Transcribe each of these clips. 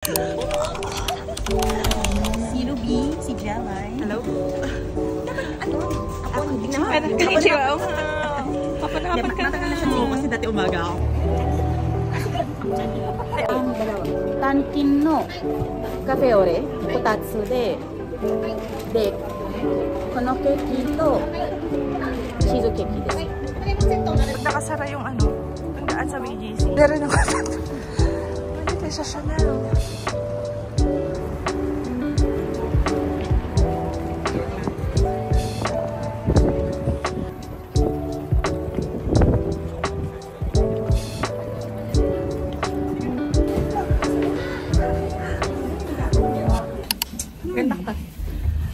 Si Ruby, si Jelay. Hello? Ako, hindi naman. Konnichiwa. Papanapan ka na siya kasi dati umaga ako. Tantin no cafe ore, kotatsu de, kono keki to cheesecake desu. Pag nakasara yung ano, ang daan sa BGC. Meron ako. Pwede sa Chanel.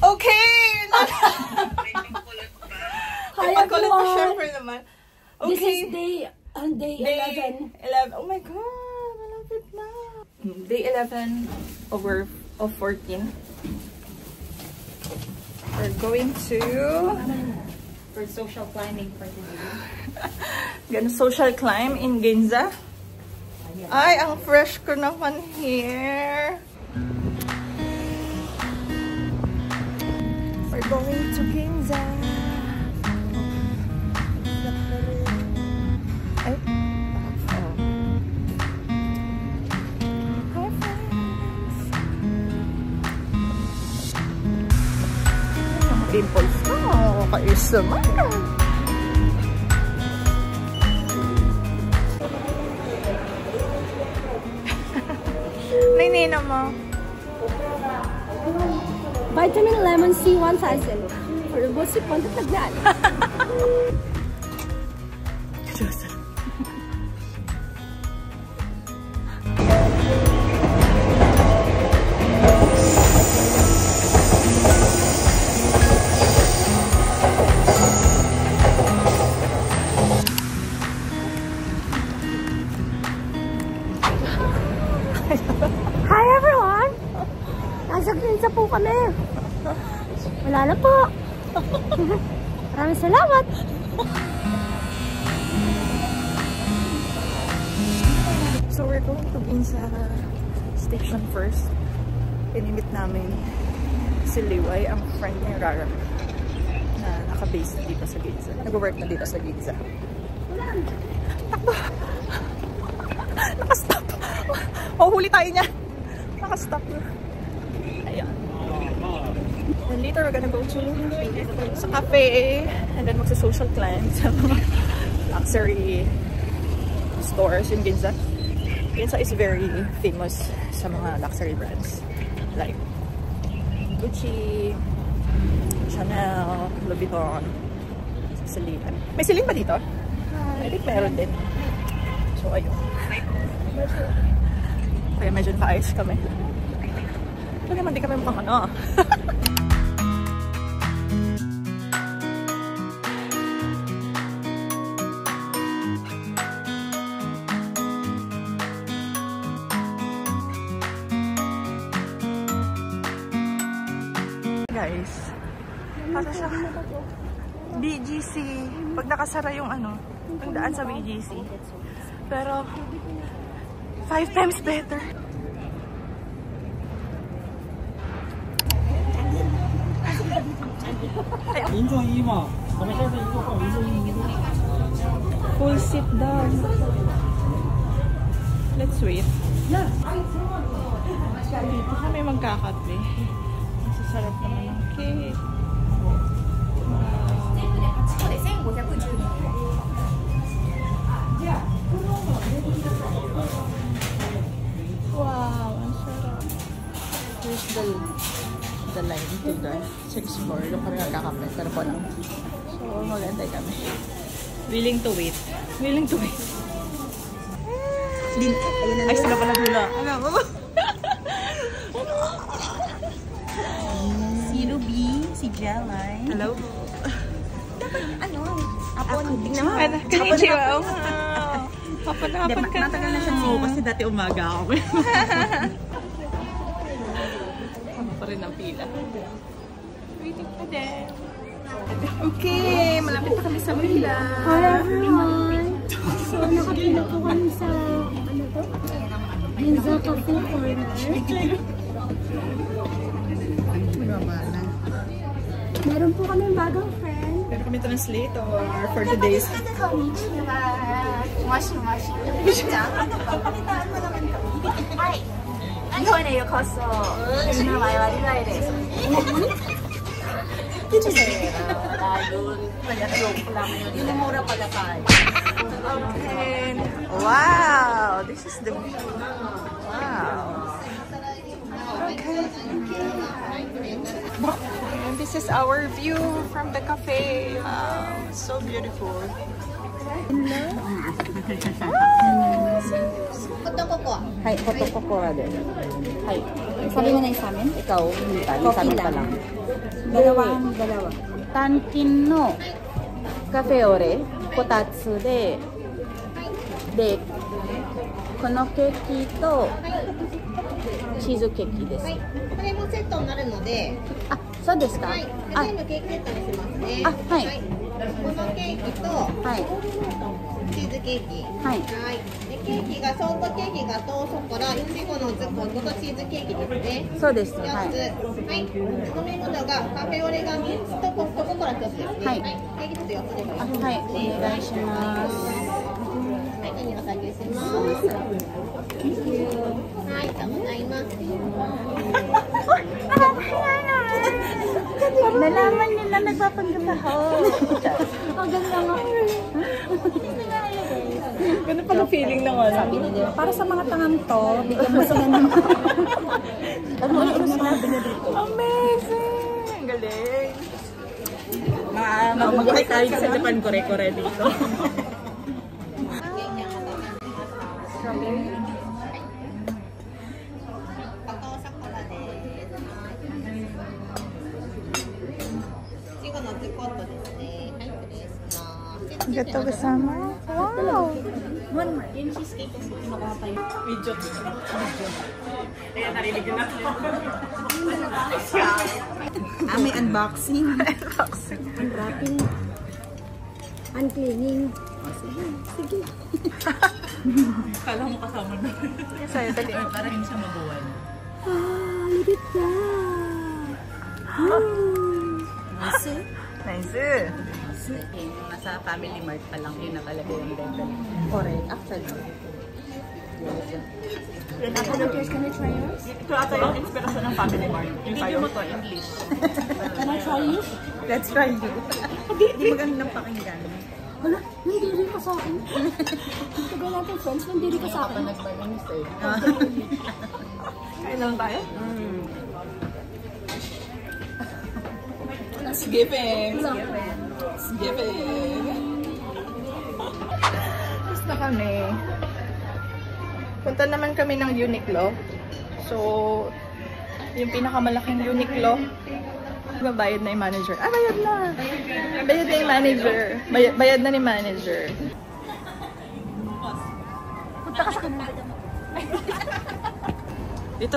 Okay! Hi everyone! Okay. This is day 11. 11. Oh my god, malapit na. Day 11 of 14. We're going to For social climbing for today. gonna social climb in Ginza. Ay, ang fresh ko naman here. We're going to Ginza. Ay. Oh. Hi, friends. Mga pimples na. Kaisa man. Nainina mo. Vitamin lemon C 1 size for the bossy content like that. Hi everyone! Nasa Ginza po kami. Wala na po. Maraming salamat. So we're going to Ginza station first. Pinimit namin si Liway, ang friend ni Rara na naka-base na dito sa Ginza. Nag-work na dito sa Ginza. Takbo! Nakastop! Huli tayo niya! Nakastop na. Ayan. Then later we're gonna go to sa cafe and then magsa-social climb sa mga luxury stores in Ginza. Ginza is very famous sa mga luxury brands like Gucci, Chanel, Louis Vuitton, Celine. May Celine ba dito? I think meron din. So ayun. Kaya medyo naka-ice kami. Ito naman di kami mukhang ano. Guys, para siya BGC. Pag nakasara yung ano, ang daan sa BGC. Pero 5 times better. Full sit down. Let's wait. Dito kami magkakape. Masasarap naman ng cake. Wow, ang sarap. Here's the line to the 6th floor. Doon kami magkakape. Pero po lang. So, magantay kami. Willing to wait. Willing to wait. Ay, sila pala hula. Alam mo? Si Ruby, si Jelay. Hello? Ano? Ako, hindi naman. Konnichiwa. Papanapan ka na. Matagal na siya kasi dati umaga ako. Ano pa rin ang pila. Waiting pa din. Okay, malapit na kami sa Manila. Hi everyone! So, nakapila po kami sa, ano to? Ginza Cafe Corner. Meron po kami bagong friend. Meron kami translator for today's. Hi. 日本へようこそ。名前はリライです。And wow, this is the wow. Okay. And this is our view from the cafe. Wow, so beautiful. ホットココア。はい、ホットココアです。はい。Sabi mo na isa amin? Ikaw, hindi pa. Isa amin pa lang. Dalawa. Tankin no cafe ore, kotatsu de, kono keki to cheese keki desu. これもセットになるので、あ、そうですか。はい、全部ケーキセットにしますね。あ、はい。このケーキと、はい。チーズケーキ。はい。でケーキがショートケーキがとショコラ、いちごのズコとチーズケーキですね。そうです。4つ。はい。はい。飲み物がカフェオレが3つとホットココア1つですね。はい。ケーキと4つでお願いします。はい。お願いします。はい、ここにお酒します。はい、とございます。Nalaman nila nagpapanggap ako. Ang ganda nga. Ganun pala feeling ng ano. Sabi nila, para sa mga tangang to, bigyan mo sila ng... Ano sinabi niya dito? Amazing! Ang galing! Mag-kore tayo sa Japan, kore-kore dito. Gato kasama. Wow! Yung cheesecake kasi kinukuha pa yun. Video. Kaya narinig yun na ito. May unboxing. Unboxing. Unwrapping. Uncleaning. Sige. Kala mo kasama na. Sa'yo, dali. Para hindi siya mabuwan. Look at that. Nice. Nice. Nasa Family Mart pa lang yun nakalagay yung dental. Correct. Actually. Can I try yours? Ito ata yung inspirasyon ng Family Mart. Yung video mo to, English. Can I try you? Let's try you. Hindi magandang pakinggan. Wala, nandiri ka sa akin. Tagal natin friends, nandiri ka sa akin. Kain lang tayo? It's giving. It's giving. Tapos na kami. Punta naman kami ng Uniqlo. So, yung pinakamalaking Uniqlo, bayad na yung manager. Ah, bayad na! Bayad na yung manager. Bayad na ni manager. Punta ka sa kanila. Dito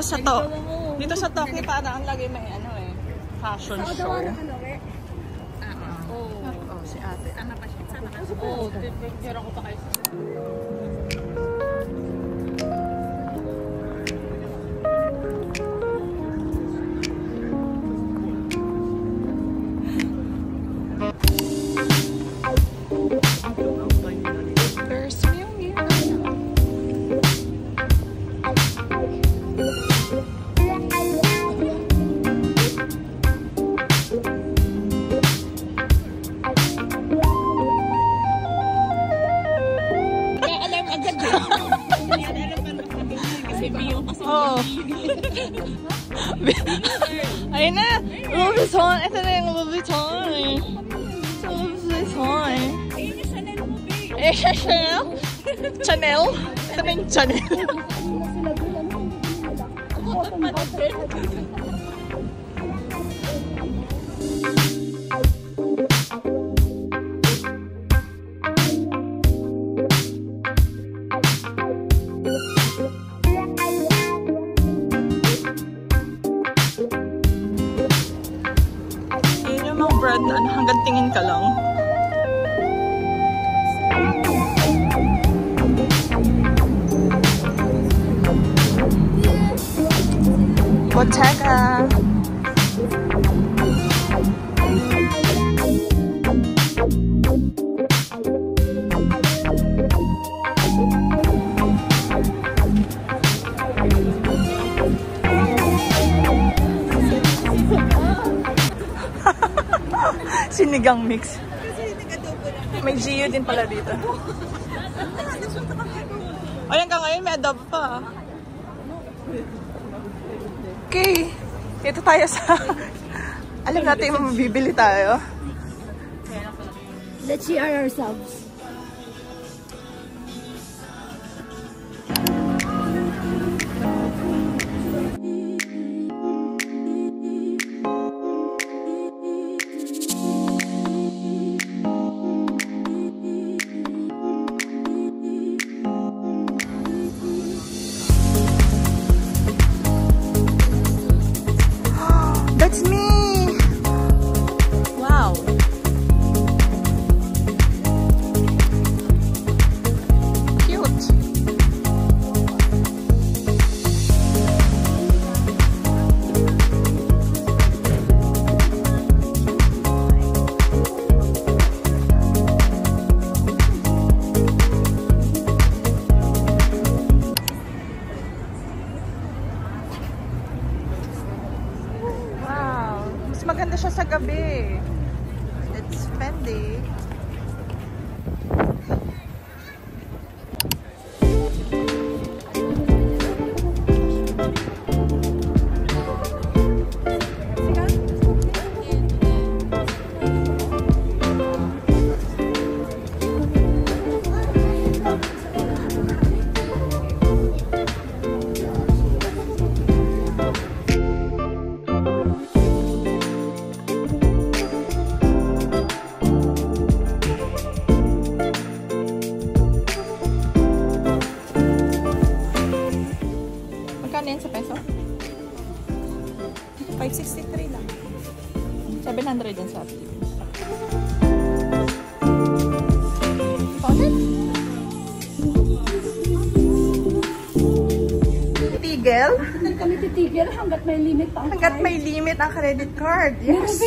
sa Tokyo, parang lagi may ano eh, fashion show. Oh, si ate. Ano pa siya? Oo, tira ko pa kayo. There's Mew. Oh. Ayun na! Louis Vuitton! Ito na yung Louis Vuitton! Louis Vuitton! Eh, Chanel? Chanel? Ito na yung Chanel! Brand na hanggang tingin ka lang. Bottega. Sinigang mix. May Gio din pala dito. Ay, hanggang ngayon may adobo pa. Okay. Dito tayo sa... Alam natin yung mabibili tayo. Let's see ourselves. That's me! Wow! Cute! Mas maganda siya sa gabi. It's Fendi. Sa peso? 563 lang. 700 din sa atin. Found it? Titigil? Hindi kami titigil hanggat may limit pa. Hanggat may limit ang credit card. Yes.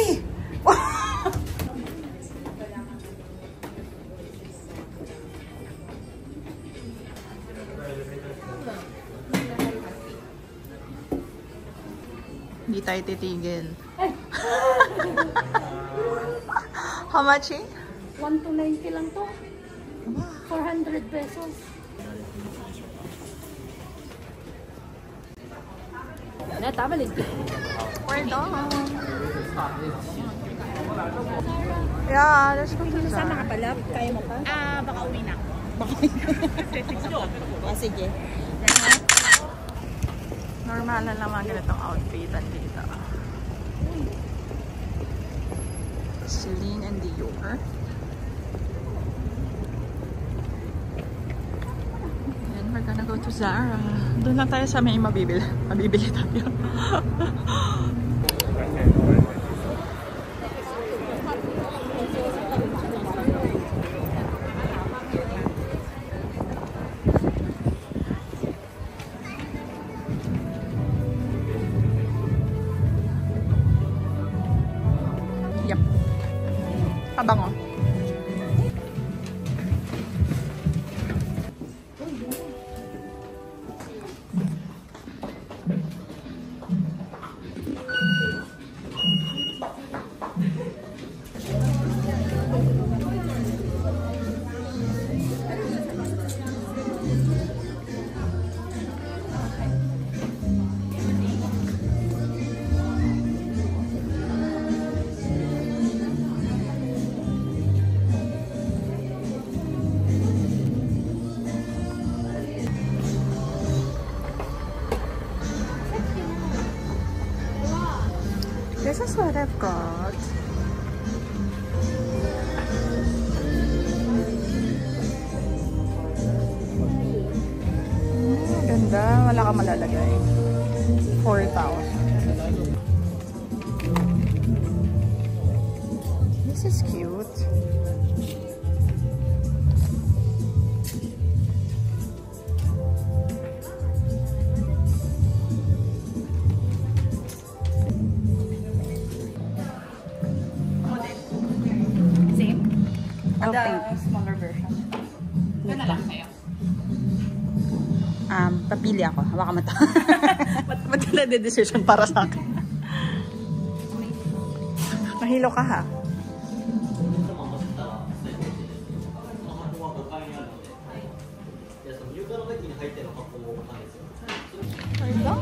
Hindi tayo titigil. How much eh? 1 to 90 lang to. 400 pesos. Tama lang. We're done. Yeah, let's go to Saan nakapalap? Kaya mo pa? Baka uwi na. Sige. normal na naman ganitong outfitan dito. Celine and Dior. And we're gonna go to Zara. Doon lang tayo sa may mabibili. Mabibili tayo. Kabango. This is what I've got. Ganda. Wala ka malalagay. 4,000. This is cute. Mamimili ako. Hawakan mo to. Ba't ka na-decision para sa akin? Mahilo ka ha? Hello!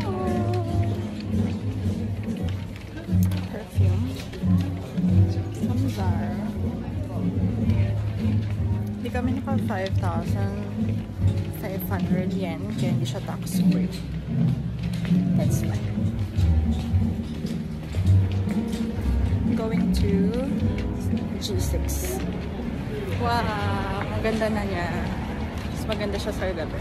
Perfume. Samzar. Hindi kami naka 5,500 yen kaya hindi siya tax free. That's fine. Going to G6. Wow! Ang ganda na niya. Mas maganda siya sa gabi.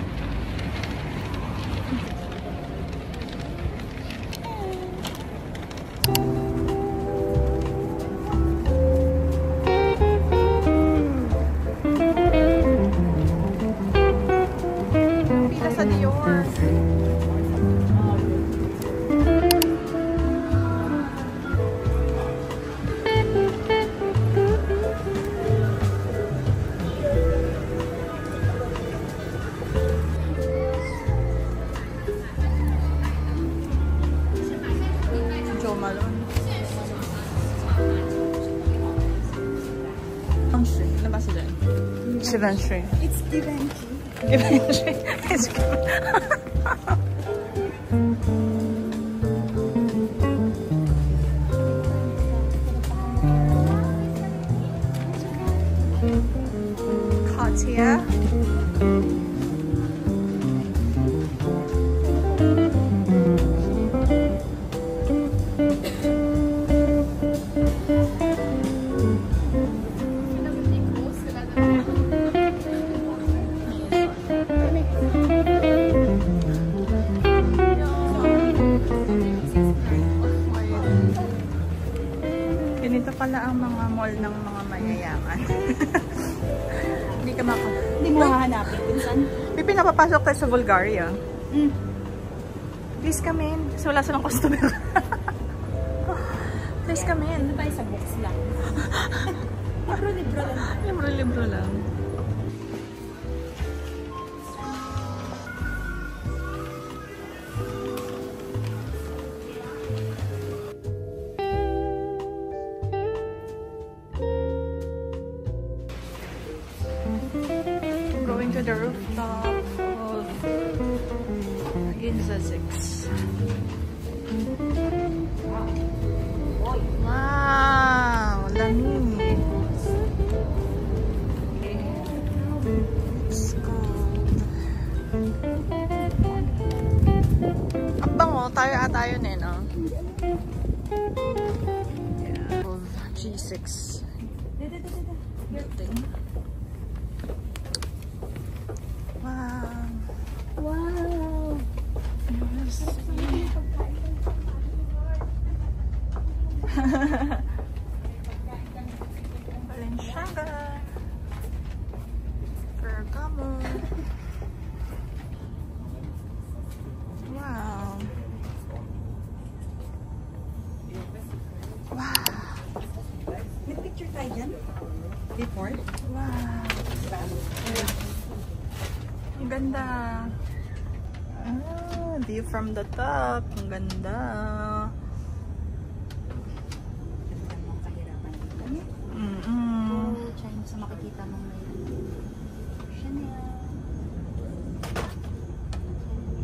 Pila sa Dior. Jo Malone. Ano ba sila? Givenchy. It's Givenchy. Givenchy. It's Cartier. Ganito pala ang mga mall ng mga mayayaman. Hindi ka Hindi mo hahanapin. Pinsan? May pinapapasok tayo sa Bulgaria. Please come in. Kasi wala silang customer. Please come in. Ano tayo sa box lang? Libro-libro lang. Libro-libro lang. Going to the rooftop of Ginza 6. Wow! Lamig! It's cold. Ang bango, tayo yun eh, no? Yeah. Of G6 building. Wow! Wow! Yes. Balenciaga, Ferragamo. Wow. Wow. May picture tayo dyan? Before? Wow. Ang ganda. View from the top. Ang ganda. China sa makikita mong may Chanel.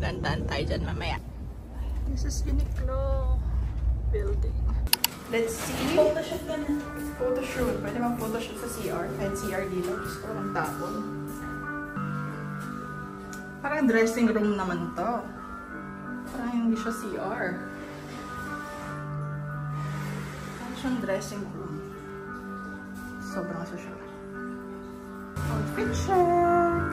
Dandan tayo dyan mamaya. This is Uniqlo building. Let's see. Photoshoot ka na. Photoshoot. Pwede bang photoshoot sa CR? Kahit CR dito. Gusto ko ng tapon. Parang dressing room naman to. Parang hindi siya CR. Parang siyang dressing room. Sobrang social. Outfit check!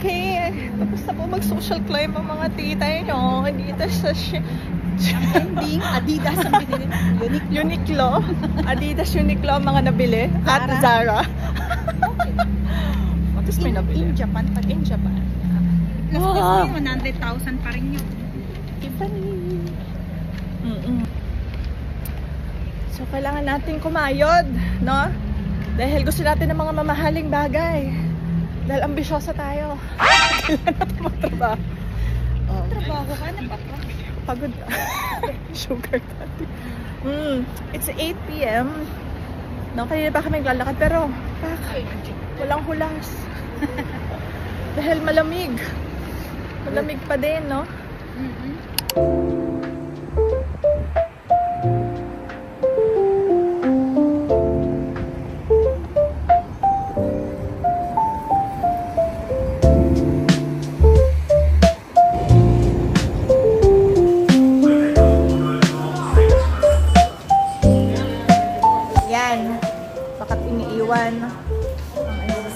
Okay, tapos na po mag-social climb ang mga tita nyo. Dito sa Ending, Adidas ang binili. Uniqlo. Adidas, Uniqlo ang mga nabili. At Zara. Tapos may nabili. In Japan, pag in Japan. Plus 100,000 pa rin yun. Tiffany. So, kailangan natin kumayod, no? Dahil gusto natin ng mga mamahaling bagay. Dahil ambisyosa tayo. Kailangan natin magtrabaho. Trabaho ka na pa. Pagod. Sugar daddy. It's 8 p.m. No, kanina pa kami naglalakad pero walang hulas. Dahil malamig. Malamig pa din, no?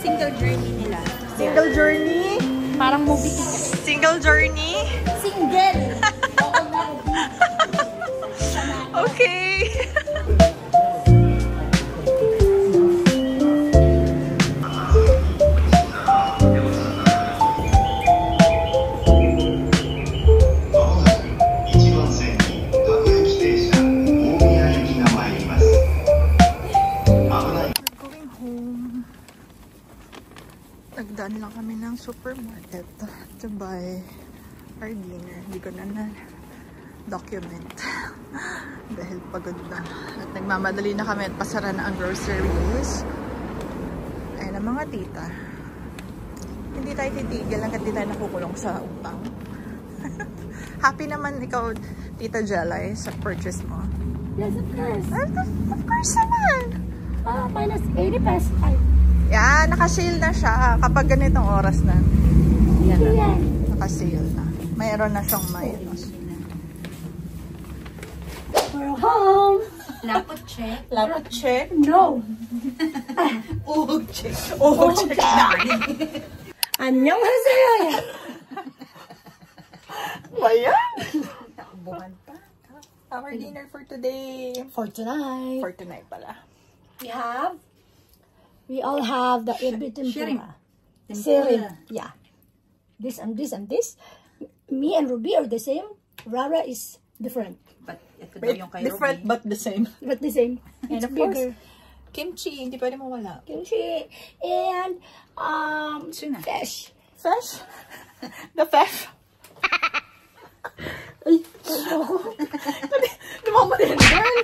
Single journey nila. Single journey? Parang movie ticket. Single journey? Single! Okay. Nagdaan lang kami ng supermarket to buy our dinner. Hindi ko na document dahil pagod na. At nagmamadali na kami at pasara na ang groceries. Ayan ang mga tita. Hindi tayo titigil hanggat di tayo nakukulong sa utang. Happy naman ikaw, Tita Jelay, sa purchase mo? Yes, of course. Of course naman! Minus 80 pesos. Yan, naka-sale na siya kapag ganitong oras na. Yan na. Naka-sale na. Mayroon na siyang minus. We're home. Lapot check. Lapot check? No. Uhog check. Uhog check. 안녕하세요. Bayan! Bukan pa. Our dinner for today. For tonight, For tonight pala. we all have the ebi tempura. Shrimp. Yeah. This and this and this. Me and Ruby are the same. Rara is different. But ito daw yung kay Different Ruby. but the same. But the same. And It's of course, bigger. kimchi. Hindi pwede mawala. Kimchi and Tuna. fish. Fish? The fish? Ay, Lumama din, girl.